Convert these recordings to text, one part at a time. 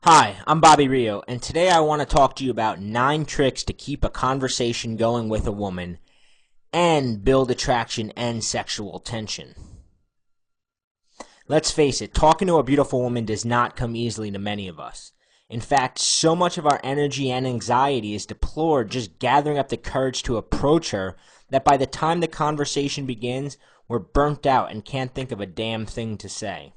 Hi, I'm Bobby Rio, and today I want to talk to you about 9 tricks to keep a conversation going with a woman and build attraction and sexual tension. Let's face it, talking to a beautiful woman does not come easily to many of us. In fact, so much of our energy and anxiety is deployed just gathering up the courage to approach her that by the time the conversation begins, we're burnt out and can't think of a damn thing to say.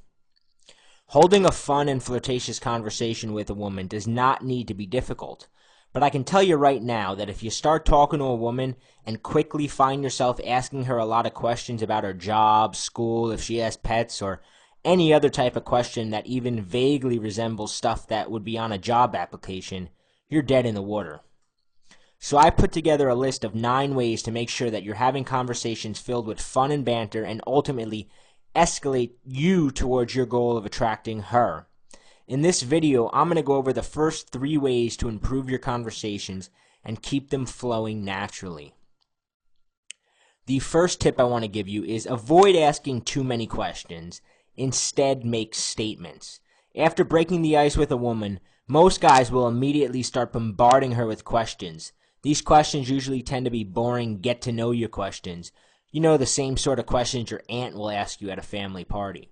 Holding a fun and flirtatious conversation with a woman does not need to be difficult, but I can tell you right now that if you start talking to a woman and quickly find yourself asking her a lot of questions about her job, school, if she has pets, or any other type of question that even vaguely resembles stuff that would be on a job application, you're dead in the water. So I put together a list of 9 ways to make sure that you're having conversations filled with fun and banter and ultimately escalate you towards your goal of attracting her. In this video, I'm going to go over the first 3 ways to improve your conversations and keep them flowing naturally. The first tip I want to give you is avoid asking too many questions. Instead, make statements. After breaking the ice with a woman, most guys will immediately start bombarding her with questions. These questions usually tend to be boring, get-to-know-you questions. You know, the same sort of questions your aunt will ask you at a family party.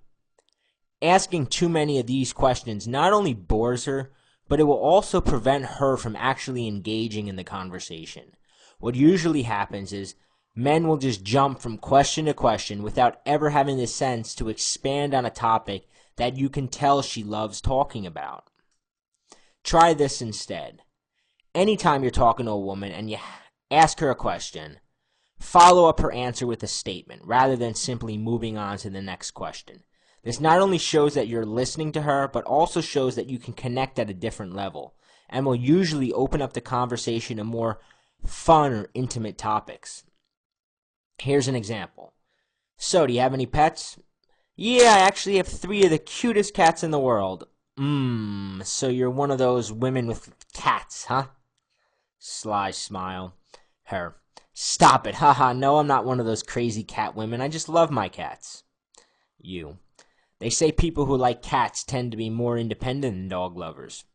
Asking too many of these questions not only bores her, but it will also prevent her from actually engaging in the conversation. What usually happens is men will just jump from question to question without ever having the sense to expand on a topic that you can tell she loves talking about. Try this instead. Anytime you're talking to a woman and you ask her a question, follow up her answer with a statement rather than simply moving on to the next question. This not only shows that you're listening to her, but also shows that you can connect at a different level and will usually open up the conversation to more fun or intimate topics. Here's an example. So, do you have any pets? Yeah, I actually have 3 of the cutest cats in the world. So you're one of those women with cats, huh? Sly smile. Her. Stop it, haha, no, I'm not one of those crazy cat women, I just love my cats. You. They say people who like cats tend to be more independent than dog lovers.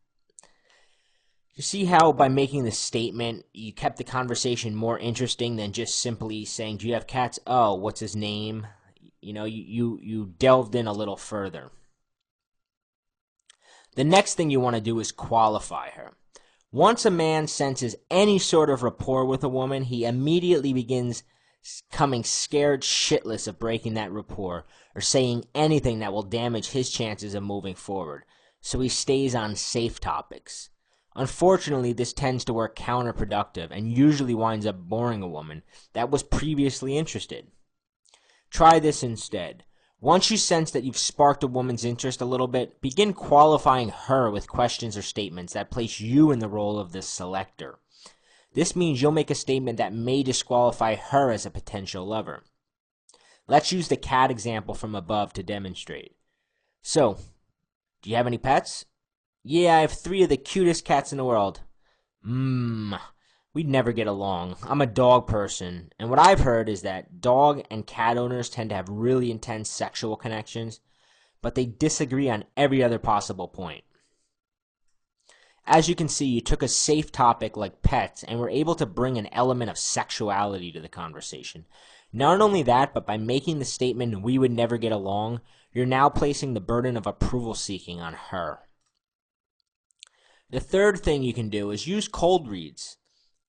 You see how by making the statement, you kept the conversation more interesting than just simply saying, do you have cats? Oh, what's his name? You know, you delved in a little further. The next thing you want to do is qualify her. Once a man senses any sort of rapport with a woman, he immediately begins coming scared shitless of breaking that rapport or saying anything that will damage his chances of moving forward, so he stays on safe topics. Unfortunately, this tends to work counterproductive and usually winds up boring a woman that was previously interested. Try this instead. Once you sense that you've sparked a woman's interest a little bit, begin qualifying her with questions or statements that place you in the role of the selector. This means you'll make a statement that may disqualify her as a potential lover. Let's use the cat example from above to demonstrate. So, do you have any pets? Yeah, I have 3 of the cutest cats in the world. We'd never get along. I'm a dog person, and what I've heard is that dog and cat owners tend to have really intense sexual connections, but they disagree on every other possible point. As you can see, you took a safe topic like pets and were able to bring an element of sexuality to the conversation. Not only that, but by making the statement, we would never get along, you're now placing the burden of approval seeking on her. The third thing you can do is use cold reads.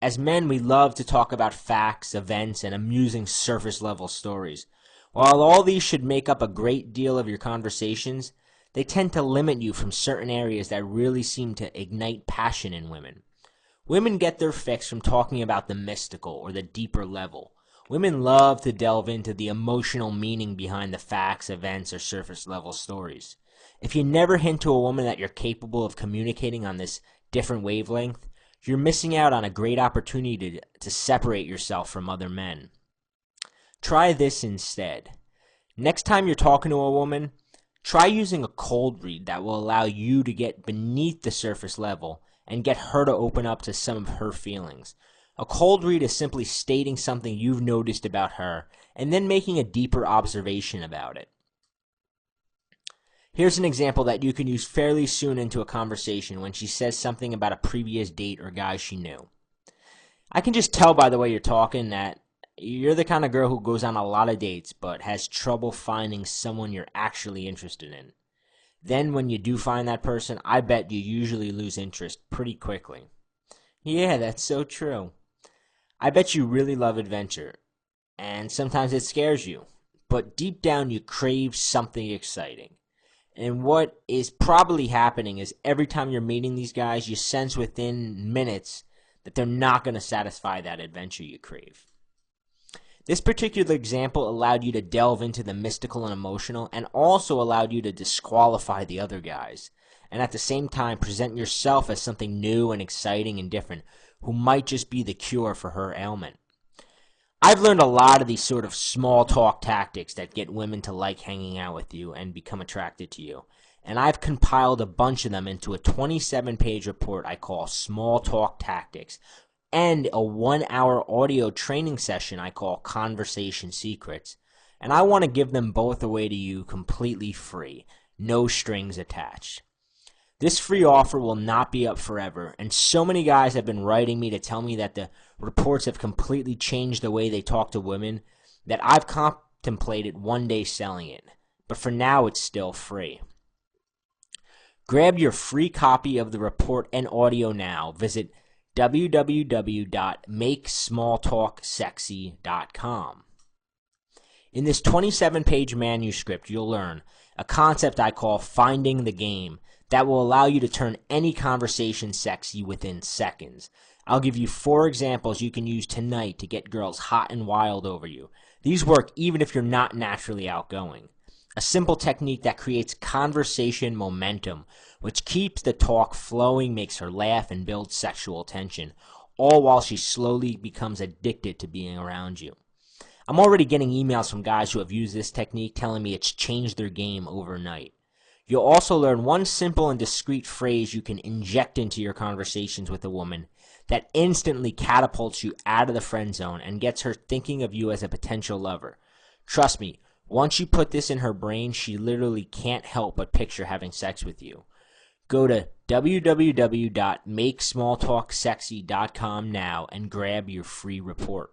As men, we love to talk about facts, events, and amusing surface-level stories. While all these should make up a great deal of your conversations, they tend to limit you from certain areas that really seem to ignite passion in women. Women get their fix from talking about the mystical or the deeper level. Women love to delve into the emotional meaning behind the facts, events, or surface-level stories. If you never hint to a woman that you're capable of communicating on this different wavelength, you're missing out on a great opportunity to separate yourself from other men. Try this instead. Next time you're talking to a woman, try using a cold read that will allow you to get beneath the surface level and get her to open up to some of her feelings. A cold read is simply stating something you've noticed about her and then making a deeper observation about it. Here's an example that you can use fairly soon into a conversation when she says something about a previous date or guy she knew. I can just tell by the way you're talking that you're the kind of girl who goes on a lot of dates but has trouble finding someone you're actually interested in. Then when you do find that person, I bet you usually lose interest pretty quickly. Yeah, that's so true. I bet you really love adventure, and sometimes it scares you, but deep down you crave something exciting. And what is probably happening is every time you're meeting these guys, you sense within minutes that they're not going to satisfy that adventure you crave. This particular example allowed you to delve into the mystical and emotional, and also allowed you to disqualify the other guys, and at the same time present yourself as something new and exciting and different, who might just be the cure for her ailment. I've learned a lot of these sort of small talk tactics that get women to like hanging out with you and become attracted to you. And I've compiled a bunch of them into a 27-page report I call Small Talk Tactics, and a 1-hour audio training session I call Conversation Secrets. And I want to give them both away to you completely free, no strings attached. This free offer will not be up forever, and so many guys have been writing me to tell me that the reports have completely changed the way they talk to women that I've contemplated one day selling it. But for now, it's still free. Grab your free copy of the report and audio now. Visit www.makesmalltalksexy.com. In this 27-page manuscript, you'll learn a concept I call finding the game that will allow you to turn any conversation sexy within seconds. I'll give you 4 examples you can use tonight to get girls hot and wild over you. These work even if you're not naturally outgoing. A simple technique that creates conversation momentum, which keeps the talk flowing, makes her laugh, and builds sexual tension, all while she slowly becomes addicted to being around you. I'm already getting emails from guys who have used this technique telling me it's changed their game overnight. You'll also learn one simple and discreet phrase you can inject into your conversations with a woman that instantly catapults you out of the friend zone and gets her thinking of you as a potential lover. Trust me, once you put this in her brain, she literally can't help but picture having sex with you. Go to www.makesmalltalksexy.com now and grab your free report.